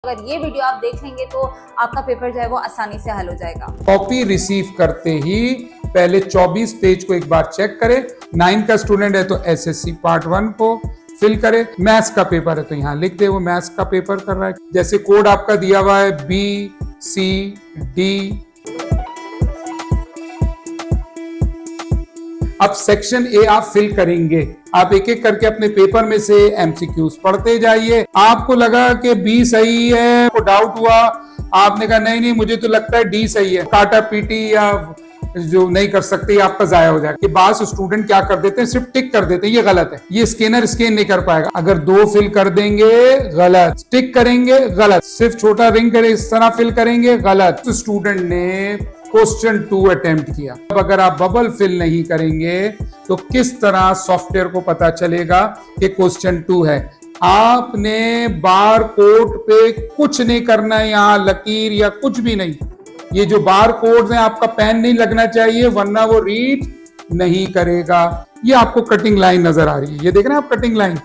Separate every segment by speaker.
Speaker 1: अगर ये वीडियो आप देख लेंगे तो आपका पेपर जो है वो आसानी से हल हो जाएगा।
Speaker 2: कॉपी रिसीव करते ही पहले 24 पेज को एक बार चेक करें। 9 का स्टूडेंट है तो एसएससी पार्ट 1 को फिल करे। मैथ्स का पेपर है तो यहाँ लिख दे वो मैथ्स का पेपर कर रहा है। जैसे कोड आपका दिया हुआ है BCD। अब सेक्शन ए आप फिल करेंगे। आप एक एक करके अपने पेपर में से एमसीक्यूज पढ़ते जाइए। आपको लगा कि बी सही है, को डाउट हुआ, आपने कहा नहीं मुझे तो लगता है डी सही है, काटा पीटी या जो नहीं कर सकते आपका जाया हो जाएगा। कि बाद स्टूडेंट क्या कर देते हैं, सिर्फ टिक कर देते हैं, ये गलत है, ये स्कैनर स्कैन नहीं कर पाएगा। अगर 2 फिल कर देंगे गलत, टिक करेंगे गलत, सिर्फ छोटा रिंग करे इस तरह फिल करेंगे गलत। तो स्टूडेंट ने क्वेश्चन 2 अटेम्प्ट किया। अब अगर आप बबल फिल नहीं करेंगे तो किस तरह सॉफ्टवेयर को पता चलेगा कि क्वेश्चन 2 है। आपने बार कोड पे कुछ नहीं करना है, यहाँ लकीर या कुछ भी नहीं। ये जो बार कोड है आपका पेन नहीं लगना चाहिए वरना वो रीड नहीं करेगा। ये आपको कटिंग लाइन नजर आ रही है, ये देख रहे हैं आप कटिंग लाइन।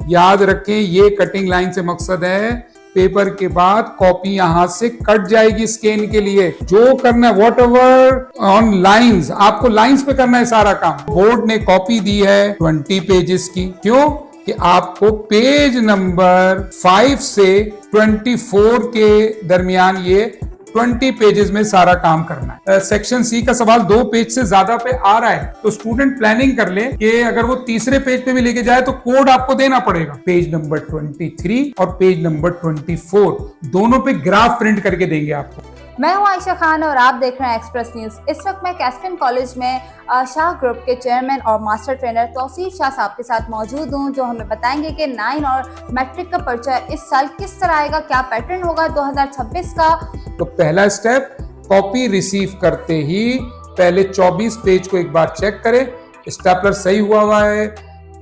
Speaker 2: याद रखें ये कटिंग लाइन से मकसद है पेपर के बाद कॉपी यहां से कट जाएगी स्कैन के लिए। जो करना है वॉट एवर ऑन लाइन्स, आपको लाइन्स पे करना है सारा काम। बोर्ड ने कॉपी दी है 20 पेजेस की। क्यों? कि आपको पेज नंबर 5 से 24 के दरमियान ये 20 पेजेस में सारा काम करना है। सेक्शन सी का सवाल 2 पेज से ज्यादा पे आ रहा है तो स्टूडेंट प्लानिंग कर ले कि अगर वो तीसरे पेज पे भी लेके जाए तो कोड आपको देना पड़ेगा। पेज नंबर 23 और पेज नंबर 24 दोनों पे ग्राफ प्रिंट करके देंगे आपको।
Speaker 1: मैं हूं आयशा खान और आप देख रहे हैं एक्सप्रेस न्यूज। इस वक्त मैं कैस्पियन कॉलेज में शाह ग्रुप के चेयरमैन और मास्टर ट्रेनर तौसीफ शाह साहब के साथ मौजूद हूं, जो हमें बताएंगे कि 9 और मैट्रिक का पर्चा इस साल किस तरह आएगा, क्या पैटर्न होगा 2026 का।
Speaker 2: तो पहला स्टेप, कॉपी रिसीव करते ही पहले 24 पेज को एक बार चेक करें, स्टेपलर सही हुआ है,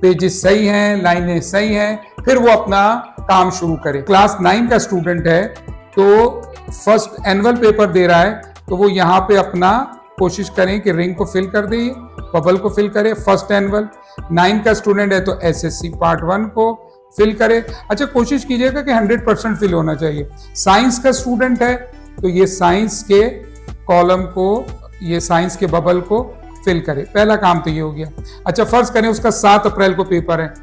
Speaker 2: पेजेस सही हैं, लाइनें सही हैं, फिर वो अपना काम शुरू करे। क्लास 9 का स्टूडेंट है तो फर्स्ट एनुअल पेपर दे रहा है तो वो यहाँ पे अपना कोशिश करें कि रिंग को फिल कर दे, बबल को फिल करे। फर्स्ट एनुअल 9 का स्टूडेंट है तो एसएससी पार्ट 1 को फिल करे। अच्छा, कोशिश कीजिएगा कि 100% फिल होना चाहिए। साइंस का स्टूडेंट है तो ये साइंस के कॉलम को, ये साइंस के बबल को फिल करे। पहला काम तो ये हो गया। अच्छा, फर्ज करें उसका 7 अप्रैल को पेपर है,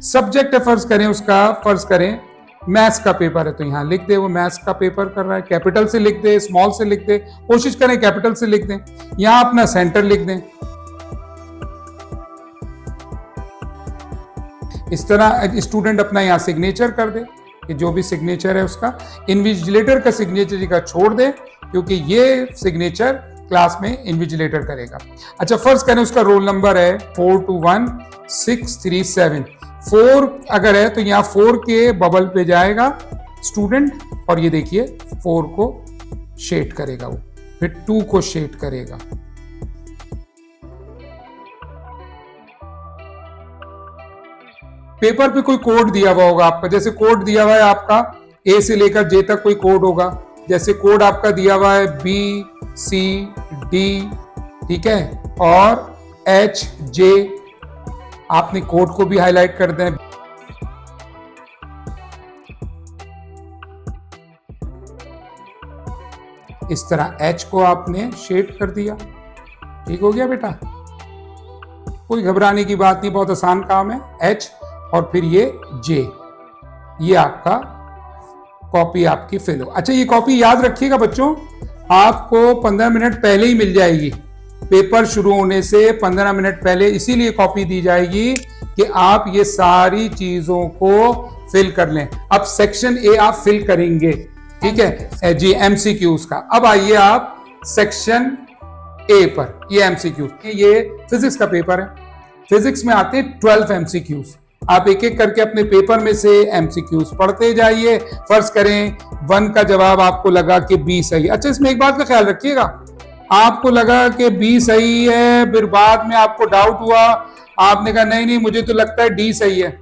Speaker 2: सब्जेक्ट है फर्ज करें उसका, फर्ज करें मैथ्स का पेपर है तो यहाँ लिख दे वो मैथ्स का पेपर कर रहा है। कैपिटल से लिख दे, स्मॉल से लिख दे, कोशिश करें कैपिटल से लिख दें। यहाँ अपना सेंटर लिख दें। इस तरह स्टूडेंट अपना यहाँ सिग्नेचर कर दे कि जो भी सिग्नेचर है उसका, इन्विजिलेटर का सिग्नेचर का छोड़ दे क्योंकि ये सिग्नेचर क्लास में इन्विजिलेटर करेगा। अच्छा, फर्ज करें उसका रोल नंबर है 421637। 4 अगर है तो यहाँ 4 के बबल पे जाएगा स्टूडेंट और ये देखिए 4 को शेड करेगा वो, फिर 2 को शेड करेगा। पेपर पे कोई कोड दिया हुआ होगा आपका, जैसे कोड दिया हुआ है आपका ए से लेकर जे तक कोई कोड होगा। जैसे कोड आपका दिया हुआ है BCD, ठीक है, और HJ, आपने कोड को भी हाईलाइट कर दें। इस तरह H को आपने शेड कर दिया। ठीक हो गया बेटा, कोई घबराने की बात नहीं, बहुत आसान काम है। H और फिर ये J, ये आपका कॉपी आपकी फिल हो। अच्छा, ये कॉपी याद रखिएगा बच्चों, आपको 15 मिनट पहले ही मिल जाएगी। पेपर शुरू होने से 15 मिनट पहले इसीलिए कॉपी दी जाएगी कि आप ये सारी चीजों को फिल कर लें। अब सेक्शन ए आप फिल करेंगे, ठीक है जी, एमसीक्यूज का। अब आइए आप सेक्शन ए पर, ये एमसीक्यूज, ये फिजिक्स का पेपर है। फिजिक्स में आते हैं 12 एमसीक्यूज। आप एक एक करके अपने पेपर में से एमसीक्यूज पढ़ते जाइए। फर्ज करें 1 का जवाब आपको लगा कि बी सही। अच्छा, इसमें एक बात का ख्याल रखिएगा, आपको लगा कि बी सही है, फिर बाद में आपको डाउट हुआ, आपने कहा नहीं मुझे तो लगता है डी सही है।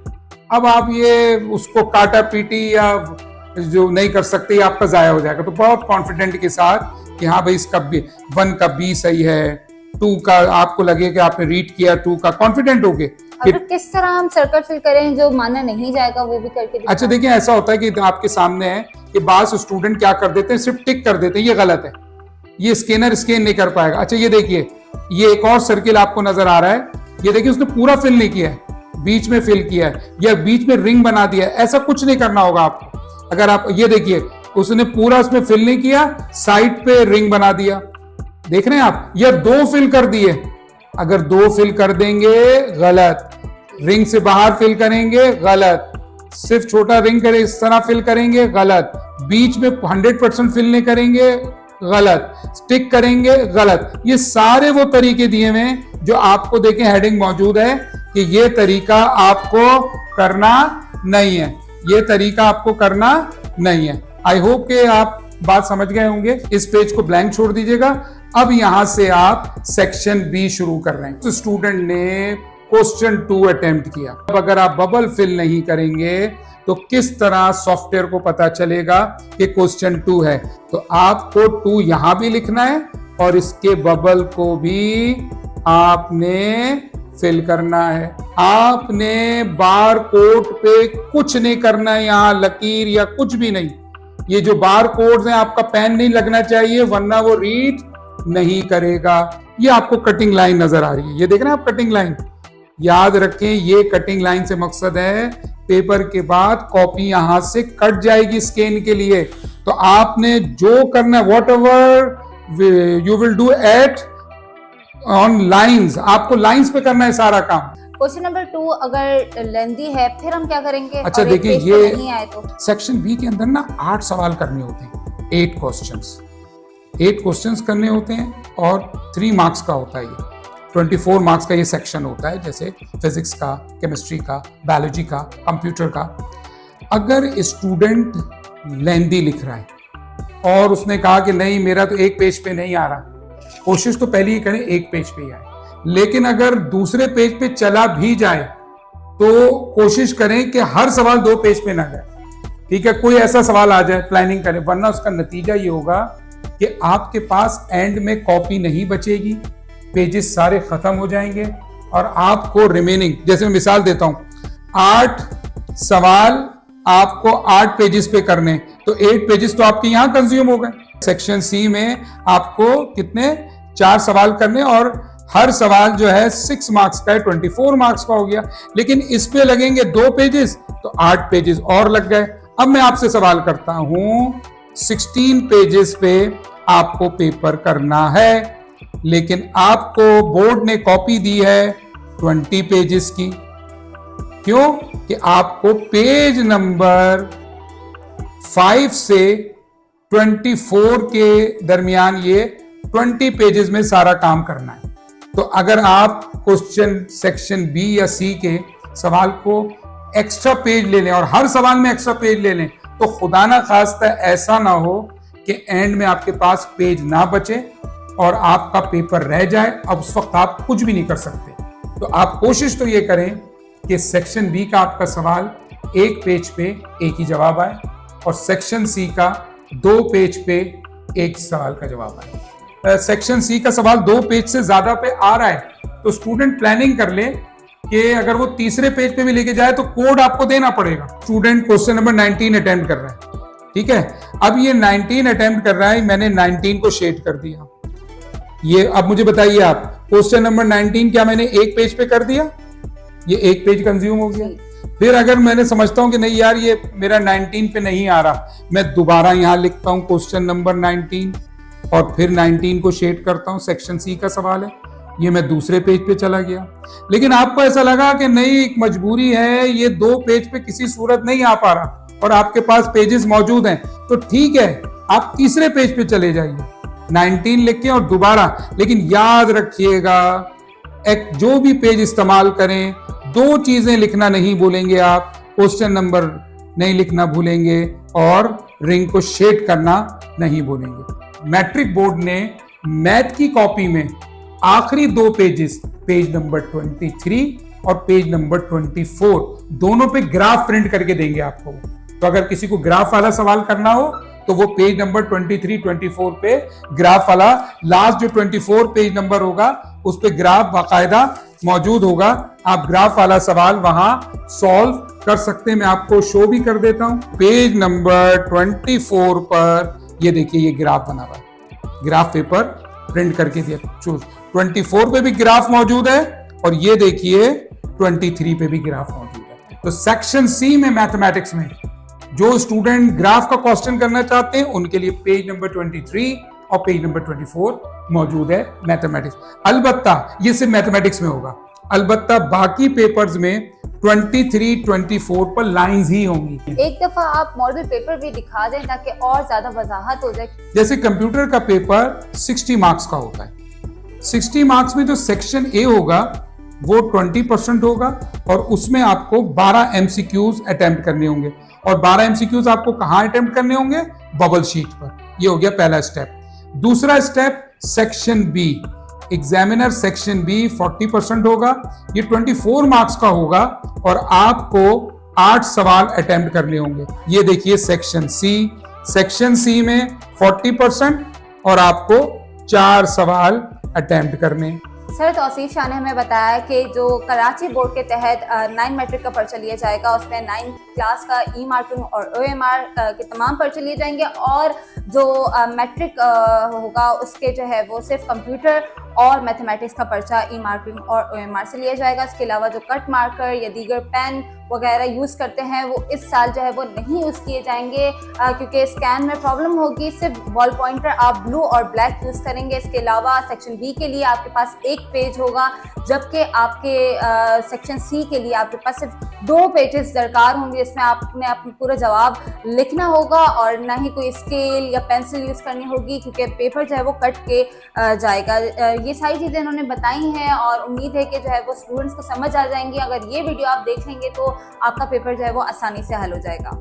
Speaker 2: अब आप ये उसको काटा पीटी या जो नहीं कर सकते, आपका जाया हो जाएगा। तो बहुत कॉन्फिडेंट के साथ कि हाँ भाई इसका 1 का बी सही है, 2 का आपको लगे कि आपने रीड किया 2 का, कॉन्फिडेंट हो गए।
Speaker 1: अगर किस तरह हम सर्कल फिल करें जो माना नहीं जाएगा वो भी करके दिखाएं।
Speaker 2: अच्छा देखिए, ऐसा होता है कि आपके सामने है कि बास स्टूडेंट क्या कर देते हैं, सिर्फ टिक कर देते हैं, ये गलत है, ये स्कैनर स्कैन नहीं कर पाएगा। अच्छा ये देखिए, ये एक और सर्किल आपको नजर आ रहा है, ये देखिए उसने पूरा फिल नहीं किया है, बीच में फिल किया है या बीच में रिंग बना दिया है। ऐसा कुछ नहीं करना होगा आपको। अगर आप ये देखिए, उसने पूरा उसमें फिल नहीं किया, साइड पे रिंग बना दिया, देख रहे हैं आप, या 2 फिल कर दिए। अगर 2 फिल कर देंगे गलत, रिंग से बाहर फिल करेंगे गलत, सिर्फ छोटा रिंग करे इस तरह फिल करेंगे गलत, बीच में 100% फिल नहीं करेंगे गलत, स्टिक करेंगे गलत। ये सारे वो तरीके दिए हुए हैं जो आपको देखें हेडिंग मौजूद है कि ये तरीका आपको करना नहीं है, ये तरीका आपको करना नहीं है। आई होप कि आप बात समझ गए होंगे। इस पेज को ब्लैंक छोड़ दीजिएगा। अब यहां से आप सेक्शन बी शुरू कर रहे हैं। तो स्टूडेंट ने क्वेश्चन 2 अटेम्प्ट किया। अब अगर आप बबल फिल नहीं करेंगे तो किस तरह सॉफ्टवेयर को पता चलेगा कि क्वेश्चन 2 है? तो आपको 2 यहां भी लिखना है और इसके बबल को भी आपने फिल करना है। आपने बार कोड पे कुछ नहीं करना है, यहां लकीर या कुछ भी नहीं। ये जो बार कोड्स हैं आपका पेन नहीं लगना चाहिए, वरना वो रीड नहीं करेगा। ये आपको कटिंग लाइन नजर आ रही है, ये देख रहे हैं आप कटिंग लाइन। याद रखें, ये कटिंग लाइन से मकसद है पेपर के बाद कॉपी यहां से कट जाएगी स्कैन के लिए। तो आपने जो करना है, what ever you will do at on lines, आपको लाइंस पे करना है सारा काम।
Speaker 1: क्वेश्चन नंबर 2 अगर लेंदी है फिर हम क्या करेंगे?
Speaker 2: अच्छा देखिए, ये
Speaker 1: नहीं आए तो
Speaker 2: सेक्शन बी के अंदर ना 8 सवाल करने होते हैं, 8 क्वेश्चंस करने होते हैं और 3 मार्क्स का होता है। ये 24 मार्क्स का ये सेक्शन होता है, जैसे फिजिक्स का, केमिस्ट्री का, बायोलॉजी का, कंप्यूटर का। अगर स्टूडेंट लेंदी लिख रहा है और उसने कहा कि नहीं मेरा तो 1 पेज पे नहीं आ रहा, कोशिश तो पहले ही करें 1 पेज पे ही आए। लेकिन अगर दूसरे पेज पे चला भी जाए तो कोशिश करें कि हर सवाल 2 पेज पे ना जाए। ठीक है, कोई ऐसा सवाल आ जाए, प्लानिंग करें, वरना उसका नतीजा ये होगा कि आपके पास एंड में कॉपी नहीं बचेगी, पेजेस सारे खत्म हो जाएंगे और आपको रिमेनिंग, जैसे मैं मिसाल देता हूं, 8 सवाल आपको 8 पेजेस पे करने, तो 8 पेजेस तो आपके यहां कंज्यूम हो गए। सेक्शन सी में आपको कितने 4 सवाल करने और हर सवाल जो है 6 मार्क्स का है, 24 मार्क्स का हो गया। लेकिन इस पे लगेंगे 2 पेजेस, तो 8 पेजेस और लग गए। अब मैं आपसे सवाल करता हूं, 16 पेजेस पे आपको पेपर करना है, लेकिन आपको बोर्ड ने कॉपी दी है 20 पेजेस की। क्यों? कि आपको पेज नंबर 5 से 24 के दरमियान ये 20 पेजेस में सारा काम करना है। तो अगर आप क्वेश्चन सेक्शन बी या सी के सवाल को एक्स्ट्रा पेज ले लें और हर सवाल में एक्स्ट्रा पेज ले लें, तो खुदा ना खास्ता ऐसा ना हो कि एंड में आपके पास पेज ना बचे और आपका पेपर रह जाए। अब उस वक्त आप कुछ भी नहीं कर सकते। तो आप कोशिश तो ये करें कि सेक्शन बी का आपका सवाल 1 पेज पे एक ही जवाब आए और सेक्शन सी का 2 पेज पे एक सवाल का जवाब आए। सेक्शन सी का सवाल 2 पेज से ज्यादा पे आ रहा है तो स्टूडेंट प्लानिंग कर ले कि अगर वो तीसरे पेज पे भी लेके जाए तो कोड आपको देना पड़ेगा। स्टूडेंट क्वेश्चन नंबर 19 अटेम्प्ट कर रहा है, ठीक है। अब ये 19 अटेम्प्ट कर रहा है, मैंने 19 को शेड कर दिया। ये अब मुझे बताइए आप, क्वेश्चन नंबर 19 क्या मैंने 1 पेज पे कर दिया? ये 1 पेज कंज्यूम हो गया। फिर अगर मैंने समझता हूं कि नहीं यार ये मेरा 19 पे नहीं आ रहा, मैं दोबारा यहां लिखता हूं क्वेश्चन नंबर 19 और फिर 19 को शेड करता हूं। सेक्शन सी का सवाल है, ये मैं दूसरे पेज पे चला गया। लेकिन आपको ऐसा लगा कि नहीं एक मजबूरी है, ये 2 पेज पे किसी सूरत नहीं आ पा रहा और आपके पास पेजेस मौजूद हैं, तो ठीक है आप तीसरे पेज पे चले जाइए 19 लिख के और दोबारा। लेकिन याद रखिएगा जो भी पेज इस्तेमाल करें 2 चीजें लिखना नहीं भूलेंगे आप, क्वेश्चन नंबर नहीं लिखना भूलेंगे और रिंग को शेड करना नहीं भूलेंगे। मैट्रिक बोर्ड ने मैथ की कॉपी में आखिरी 2 पेजेस, पेज नंबर 23 और पेज नंबर 24 दोनों पे ग्राफ प्रिंट करके देंगे आपको। तो अगर किसी को ग्राफ वाला सवाल करना हो तो वो पेज नंबर 23, 24 पे ग्राफ वाला, लास्ट जो 24 पेज नंबर होगा उस पे ग्राफ बाकायदा मौजूद होगा आप ग्राफ वाला सवाल वहां सॉल्व कर सकते हैं। मैं आपको शो भी कर देता हूं। पेज नंबर 24 पर ये देखिए, ये ग्राफ बना हुआ है, ग्राफ पेपर प्रिंट करके दिया। 24 पे भी ग्राफ मौजूद है और ये देखिए 23 पे भी ग्राफ मौजूद है। तो सेक्शन सी में मैथमेटिक्स में जो स्टूडेंट ग्राफ का क्वेश्चन करना चाहते हैं उनके लिए पेज नंबर 23 और पेज नंबर 24 मौजूद है मैथमेटिक्स। अलबत्ता ये सिर्फ मैथमेटिक्स में होगा, अलबत्ता बाकी पेपर्स में 23, 24 पर लाइंस ही होंगी।
Speaker 1: एक दफा आप मॉडल पेपर भी दिखा दें ताकि और ज्यादा वजाहत हो जाए।
Speaker 2: जैसे कंप्यूटर का पेपर 60 मार्क्स का होता है। 60 मार्क्स में जो सेक्शन ए होगा वो 20% होगा और उसमें आपको 12 एमसीक्यूज अटेम्प्ट करने होंगे। और 12 एमसीक्यूज आपको कहां अटेम्प्ट करने होंगे? बबल शीट पर। ये हो गया पहला स्टेप। दूसरा step section B, examiner section B 40% होगा, ये 24 मार्क्स का होगा और आपको 8 सवाल अटेम्प्ट करने होंगे। ये देखिए सेक्शन सी में 40% और आपको 4 सवाल अटेम्प्ट करने।
Speaker 1: सर तौसीफ शाह ने हमें बताया कि जो कराची बोर्ड के तहत 9 मैट्रिक का पर्चा लिया जाएगा उसमें 9 क्लास का ई मार्किंग और OMR के तमाम पर्चे लिए जाएंगे और जो मैट्रिक होगा उसके जो है वो सिर्फ कंप्यूटर और मैथमेटिक्स का पर्चा ई मार्किंग और OMR से लिया जाएगा। इसके अलावा जो कट मार्कर या दीगर पेन वगैरह यूज़ करते हैं वो इस साल जो है वो नहीं यूज़ किए जाएंगे क्योंकि स्कैन में प्रॉब्लम होगी। सिर्फ बॉल पॉइंटर आप ब्लू और ब्लैक यूज़ करेंगे। इसके अलावा सेक्शन बी के लिए आपके पास 1 पेज होगा, जबकि आपके सेक्शन सी के लिए आपके पास सिर्फ 2 पेजेस दरकार होंगे। इसमें आपने अपना पूरा जवाब लिखना होगा और ना ही कोई स्केल या पेंसिल यूज़ करनी होगी क्योंकि पेपर जो है वो कट के जाएगा। ये सारी चीज़ें इन्होंने बताई हैं और उम्मीद है कि जो है वो स्टूडेंट्स को समझ आ जाएंगी। अगर ये वीडियो आप देख लेंगे तो आपका पेपर जो है वो आसानी से हल हो जाएगा।